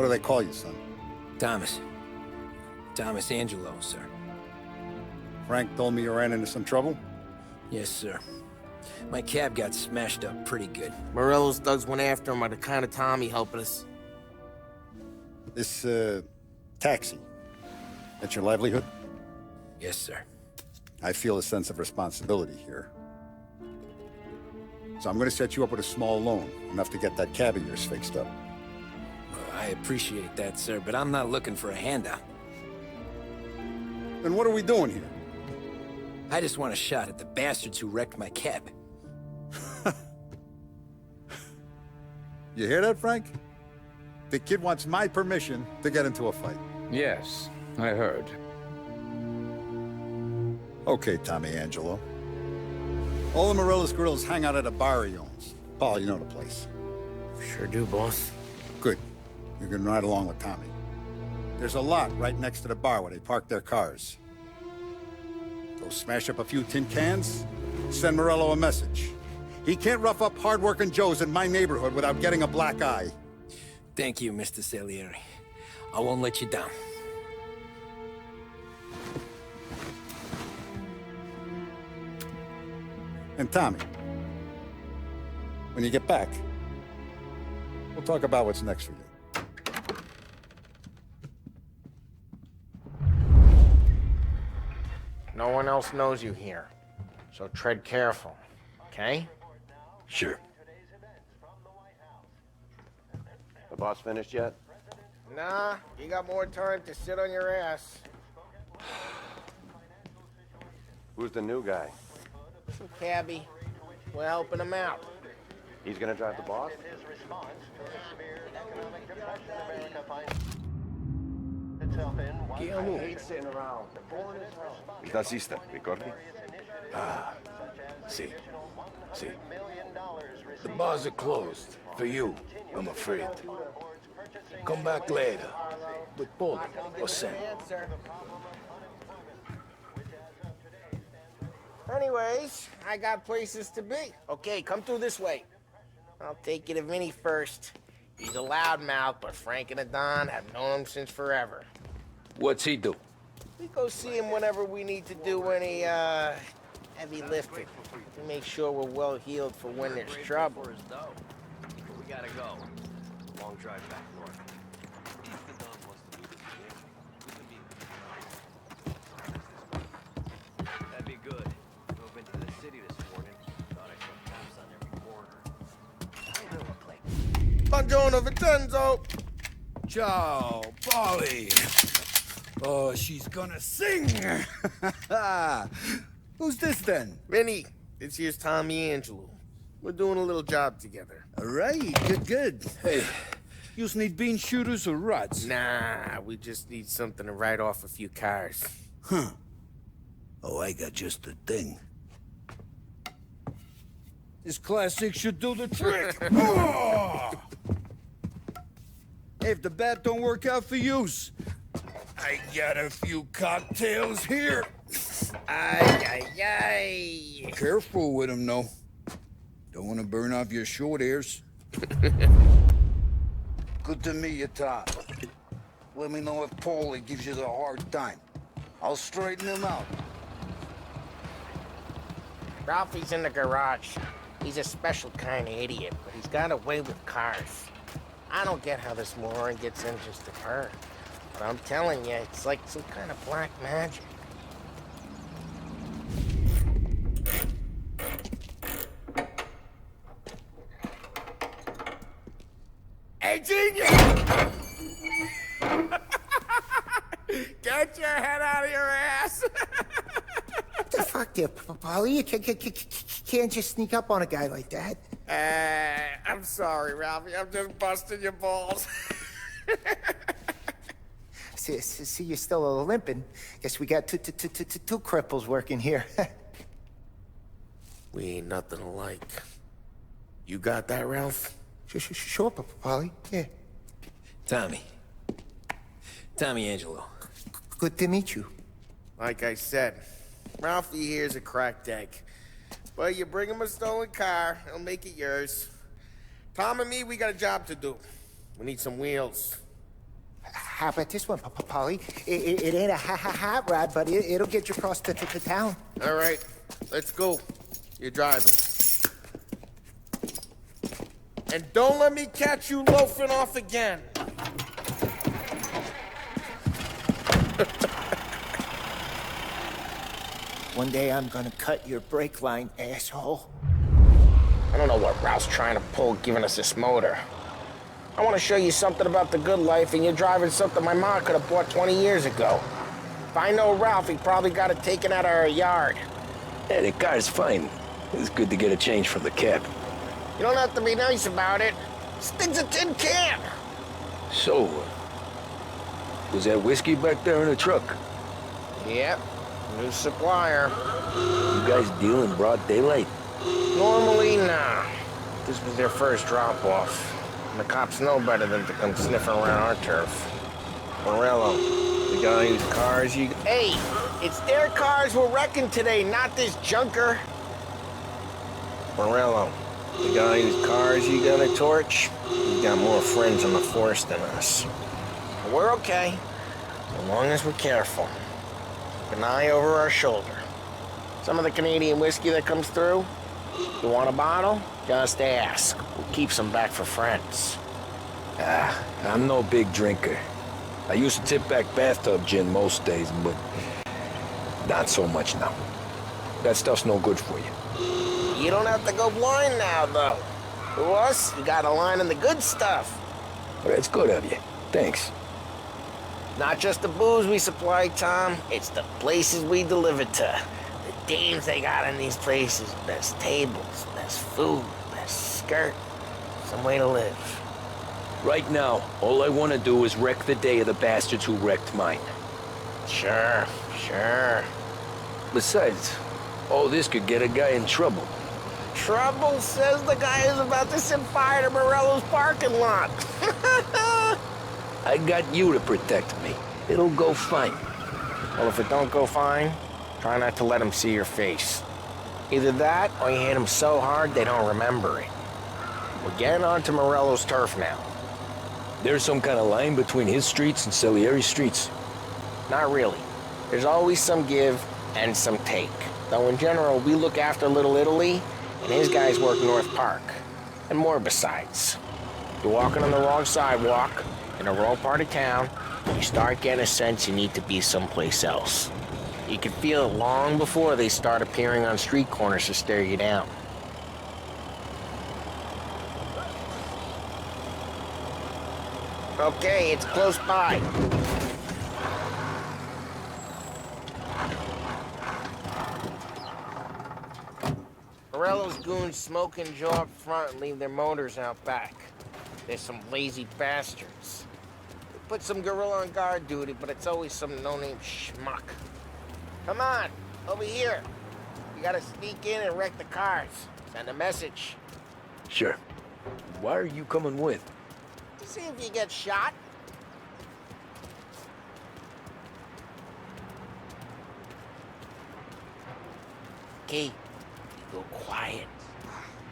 What do they call you, son? Thomas. Thomas Angelo, sir. Frank told me you ran into some trouble? Yes, sir. My cab got smashed up pretty good. Morello's thugs went after him on account of Tommy helping us. This, taxi. That's your livelihood? Yes, sir. I feel a sense of responsibility here. So I'm gonna set you up with a small loan, enough to get that cab of yours fixed up. I appreciate that, sir, but I'm not looking for a handout. Then what are we doing here? I just want a shot at the bastards who wrecked my cab. You hear that, Frank? The kid wants my permission to get into a fight. Yes, I heard. Okay, Tommy Angelo. All the Morello's girls hang out at a bar he owns. Paul, you know the place. Sure do, boss. Good. You can ride along with Tommy. There's a lot right next to the bar where they park their cars. Go smash up a few tin cans, send Morello a message. He can't rough up hard-working Joes in my neighborhood without getting a black eye. Thank you, Mr. Salieri. I won't let you down. And Tommy, when you get back, we'll talk about what's next for you. No one else knows you here, so tread careful, okay? Sure. The boss finished yet? Nah, you got more time to sit on your ass. Who's the new guy? Some cabbie. We're helping him out. He's gonna drive the boss? Guillermo. Hate sitting around. ¿Estás lista, Ricordi? See. The bars are closed. For you, I'm afraid. Come back later. With Paul or Sam. Anyways, I got places to be. Okay, come through this way. I'll take you to Vinny first. He's a loudmouth, but Frank and the Don have known him since forever. What's he do? We go see him whenever we need to do any, heavy lifting. To make sure we're well healed for when there's trouble. We gotta go. Long drive back north. That'd be good. Drove into the city this morning. Thought I saw cops on every corner. Buongiorno, Vincenzo! Ciao, Polly. Oh, she's gonna sing. Who's this then? Vinny, this here's Tommy Angelo. We're doing a little job together. All right, good. Hey, you need bean shooters or rods? Nah, we just need something to write off a few cars. Huh. Oh, I got just the thing. This classic should do the trick. Oh! If the bat don't work out for use, I got a few cocktails here. Ay. Careful with them, though. Don't want to burn off your short hairs. Good to meet you, Tom. Let me know if Paulie gives you the hard time. I'll straighten him out. Ralphie's in the garage. He's a special kind of idiot, but he's got a way with cars. I don't get how this moron gets in just to burn. But I'm telling you, it's like some kind of black magic. Hey, genius! Get your head out of your ass! What the fuck there, Polly? You can't just sneak up on a guy like that. I'm sorry, Ralphie. I'm just busting your balls. See, you're still limping. Guess we got two cripples working here. We ain't nothing alike. You got that, Ralph? Sure, Polly. Yeah. Tommy Angelo. Good to meet you. Like I said, Ralphie here's a cracked egg. But you bring him a stolen car, he'll make it yours. Tom and me, we got a job to do. We need some wheels. how about this one, Paulie? It ain't a hot rod, but it'll get you across to town. All right, let's go. You're driving. And don't let me catch you loafing off again. One day I'm gonna cut your brake line, asshole. I don't know what Ralph's trying to pull giving us this motor. I want to show you something about the good life, and you're driving something my mom could have bought 20 years ago. If I know Ralph, he probably got it taken out of our yard. Yeah, the car's fine. It's good to get a change from the cab. You don't have to be nice about it. This thing's a tin can. So, was that whiskey back there in the truck? Yep, new supplier. You guys deal in broad daylight? Normally, nah. This was their first drop-off. And the cops know better than to come sniffing around our turf. Morello, the guy whose cars you... Hey, it's their cars we're wrecking today, not this junker. Morello, the guy whose cars you gonna torch, he's got more friends on the force than us. But we're okay, as long as we're careful. Keep an eye over our shoulder. Some of the Canadian whiskey that comes through, you want a bottle? Just ask. We'll keep some back for friends. I'm no big drinker. I used to tip back bathtub gin most days, but not so much now. That stuff's no good for you. You don't have to go blind now, though. To us, you got a line in the good stuff. But it's good of you. Thanks. Not just the booze we supply, Tom. It's the places we deliver to. The dames they got in these places. Best tables, best food, best skirt. Some way to live. Right now, all I want to do is wreck the day of the bastards who wrecked mine. Sure. Besides, all this could get a guy in trouble. Trouble, says the guy who's about to set fire to Morello's parking lot. I got you to protect me. It'll go fine. Well, if it don't go fine, try not to let them see your face. Either that, or you hit them so hard they don't remember it. We're getting onto Morello's turf now. There's some kind of line between his streets and Salieri's streets. Not really. There's always some give and some take. Though in general, we look after Little Italy, and his guys work North Park. And more besides. You're walking on the wrong sidewalk, in the wrong part of town, you start getting a sense you need to be someplace else. You can feel it long before they start appearing on street corners to stare you down. Okay, it's close by. Morello's goons smoke and jaw up front and leave their motors out back. They're some lazy bastards. They put some gorilla on guard duty, but it's always some no-name schmuck. Come on, over here. You gotta sneak in and wreck the cars. Send a message. Sure. Why are you coming with? To see if you get shot. Key, you go quiet.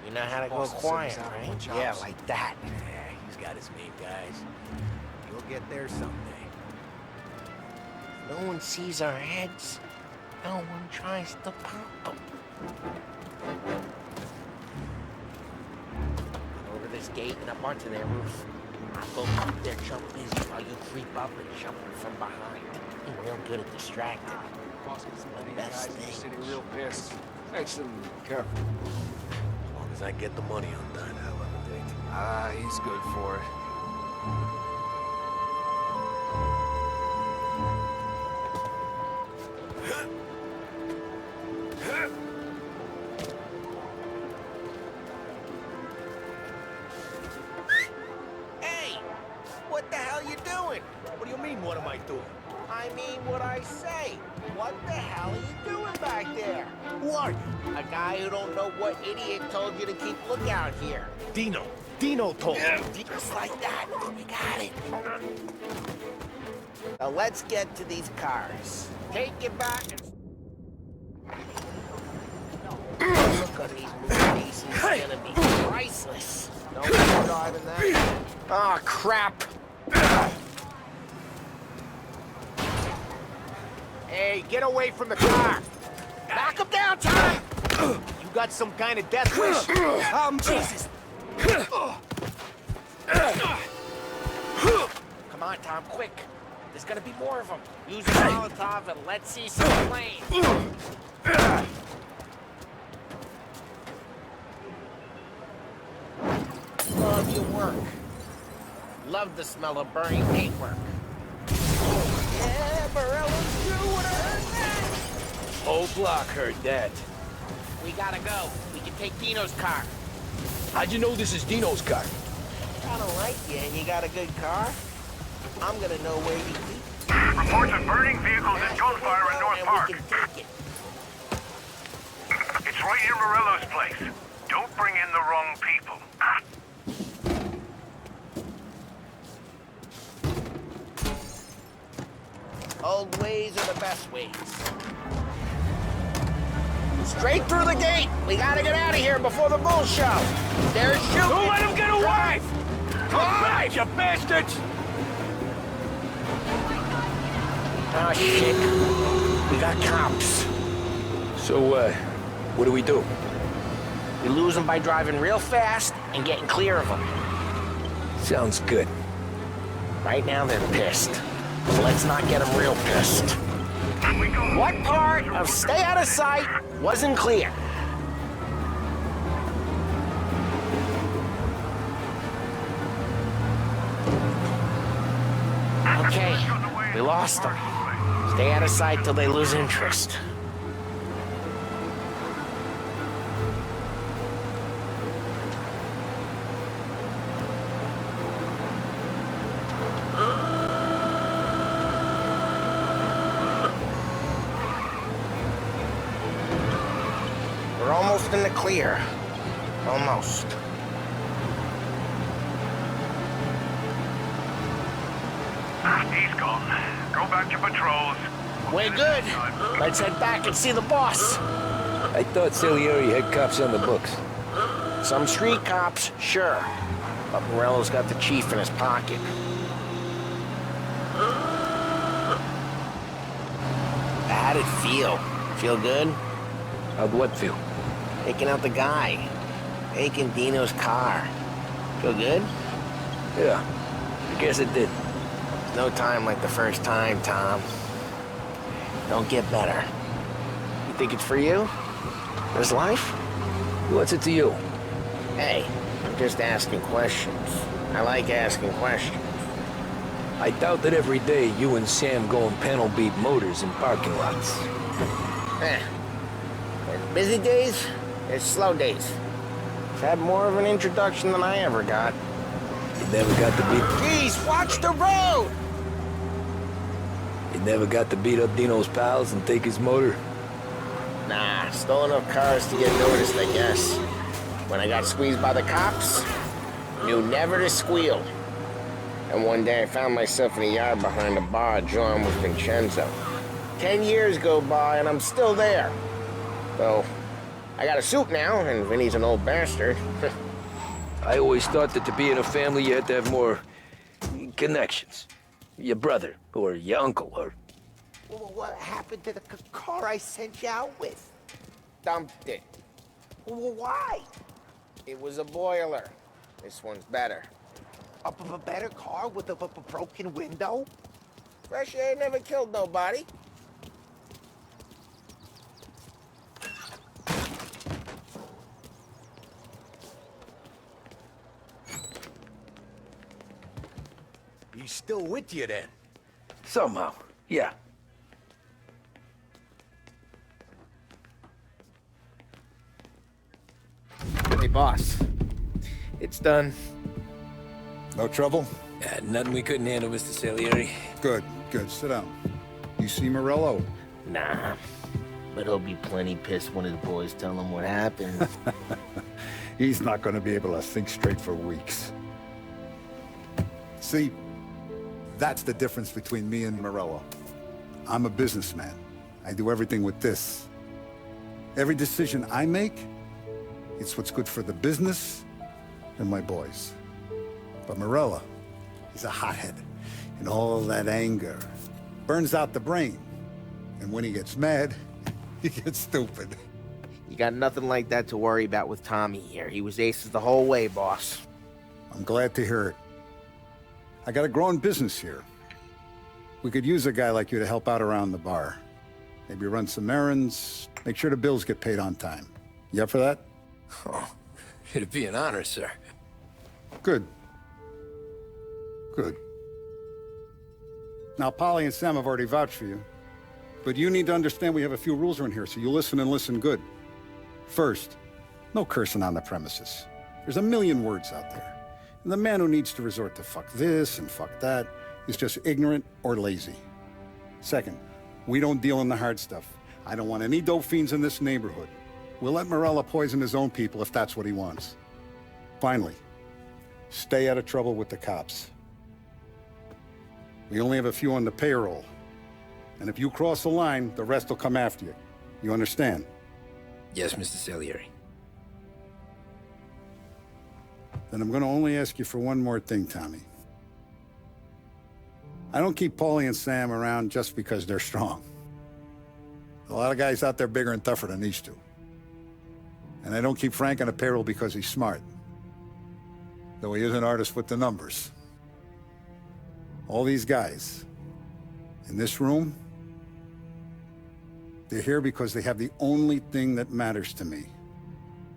You know how to go quiet, right? Yeah, like that. Yeah, he's got his main guys. You'll get there someday. No one sees our heads. No one tries to pop them. Over this gate and up onto their roof. I'll go up there, jump in, while you creep up and jump from behind. You're real good at distracting. The best thing. Real pissed. Makes them careful. As long as I get the money on time, I'll have a date. He's good for it. Hey! What the hell you doing? What do you mean, what am I doing? I mean what I say. What the hell are you doing back there? Who are you? A guy who don't know what idiot told you to keep lookout here. Dino. Dino told me. Just like that. You got it. Now let's get to these cars. Take it back and... Look at these movies. It's gonna be priceless. No more driving that. Oh, crap. Hey, get away from the car! Knock him down, Tom! You got some kind of death wish? Jesus! Come on, Tom, quick. There's gonna be more of them. Use a Molotov and let's see some flames. Love your work. Love the smell of burning paintwork. Yeah, Morello's crew would have heard that. Whole block heard that. We gotta go. We can take Dino's car. How'd you know this is Dino's car? I don't like you and you got a good car. I'm gonna know where you keep. Reports of burning vehicles and gunfire in North Park. We can take it. It's right near Morello's place. Don't bring in the wrong people. Old ways are the best ways. Straight through the gate. We gotta get out of here before the bull show. They're shooting. Don't let him get away! Come back, you bastards! Oh, shit. We got cops. So, what do we do? We lose them by driving real fast and getting clear of them. Sounds good. Right now, they're pissed. So let's not get them real pissed. What part of stay out of sight wasn't clear? Okay, we lost them. Stay out of sight till they lose interest. We're almost in the clear. Almost. He's gone. Go back to patrols. Way good. Let's head back and see the boss. I thought Salieri had cops on the books. Some street cops, sure. But Morello's got the chief in his pocket. How'd it feel? Feel good? How'd what feel? Taking out the guy. Taking Dino's car. Feel good? Yeah, I guess it did. No time like the first time, Tom. Don't get better. You think it's for you? This life? What's it to you? Hey, I'm just asking questions. I like asking questions. I doubt that every day you and Sam go and panel beat motors in parking lots. There's busy days, there's slow days. I've had more of an introduction than I ever got. You never got to beat... Jeez, watch the road! You never got to beat up Dino's pals and take his motor? Nah, stole enough cars to get noticed, I guess. When I got squeezed by the cops, knew never to squeal. And one day I found myself in a yard behind a bar drawn with Vincenzo. 10 years go by and I'm still there. Though, I got a suit now, and Vinny's an old bastard. I always thought that to be in a family you had to have more connections. Your brother, or your uncle, or... Well, what happened to the car I sent you out with? Dumped it. Well, why? It was a boiler. This one's better. A better car with a broken window? Fresh air never killed nobody. He's still with you then? Somehow, yeah. Hey, boss. It's done. No trouble? Nothing we couldn't handle, Mr. Salieri. Good, good. Sit down. You see Morello? Nah, but he'll be plenty pissed when his boys tell him what happened. He's not going to be able to think straight for weeks. See, that's the difference between me and Morello. I'm a businessman. I do everything with this. Every decision I make, it's what's good for the business and my boys. But Morello, he's a hothead. And all that anger burns out the brain. And when he gets mad, he gets stupid. You got nothing like that to worry about with Tommy here. He was aces the whole way, boss. I'm glad to hear it. I got a growing business here. We could use a guy like you to help out around the bar. Maybe run some errands, make sure the bills get paid on time. You up for that? Oh, it'd be an honor, sir. Good. Good. Now, Polly and Sam have already vouched for you. But you need to understand we have a few rules around here, so you listen and listen good. First, no cursing on the premises. There's a million words out there. And the man who needs to resort to fuck this and fuck that is just ignorant or lazy. Second, we don't deal in the hard stuff. I don't want any dope fiends in this neighborhood. We'll let Morella poison his own people if that's what he wants. Finally, stay out of trouble with the cops. We only have a few on the payroll. And if you cross the line, the rest will come after you. You understand? Yes, Mr. Salieri. Then I'm gonna only ask you for one more thing, Tommy. I don't keep Paulie and Sam around just because they're strong. A lot of guys out there bigger and tougher than these two. And I don't keep Frank on a payroll because he's smart. Though he is an artist with the numbers. All these guys in this room, they're here because they have the only thing that matters to me.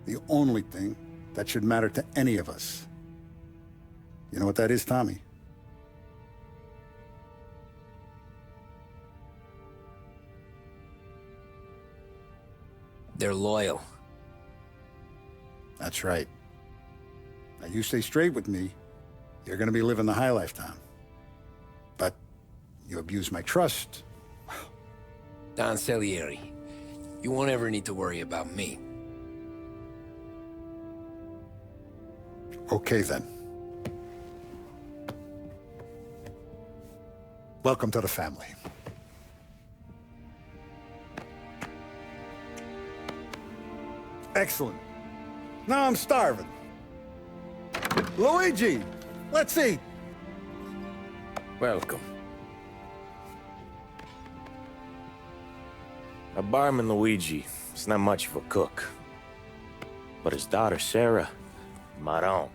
The only thing that should matter to any of us. You know what that is, Tommy? They're loyal. That's right. Now you stay straight with me, you're gonna be living the high life, Tom. But you abuse my trust. Don Salieri, you won't ever need to worry about me. Okay, then. Welcome to the family. Excellent. Now I'm starving. Luigi, let's eat. Welcome. A barman Luigi is not much of a cook. But his daughter Sarah, Maron.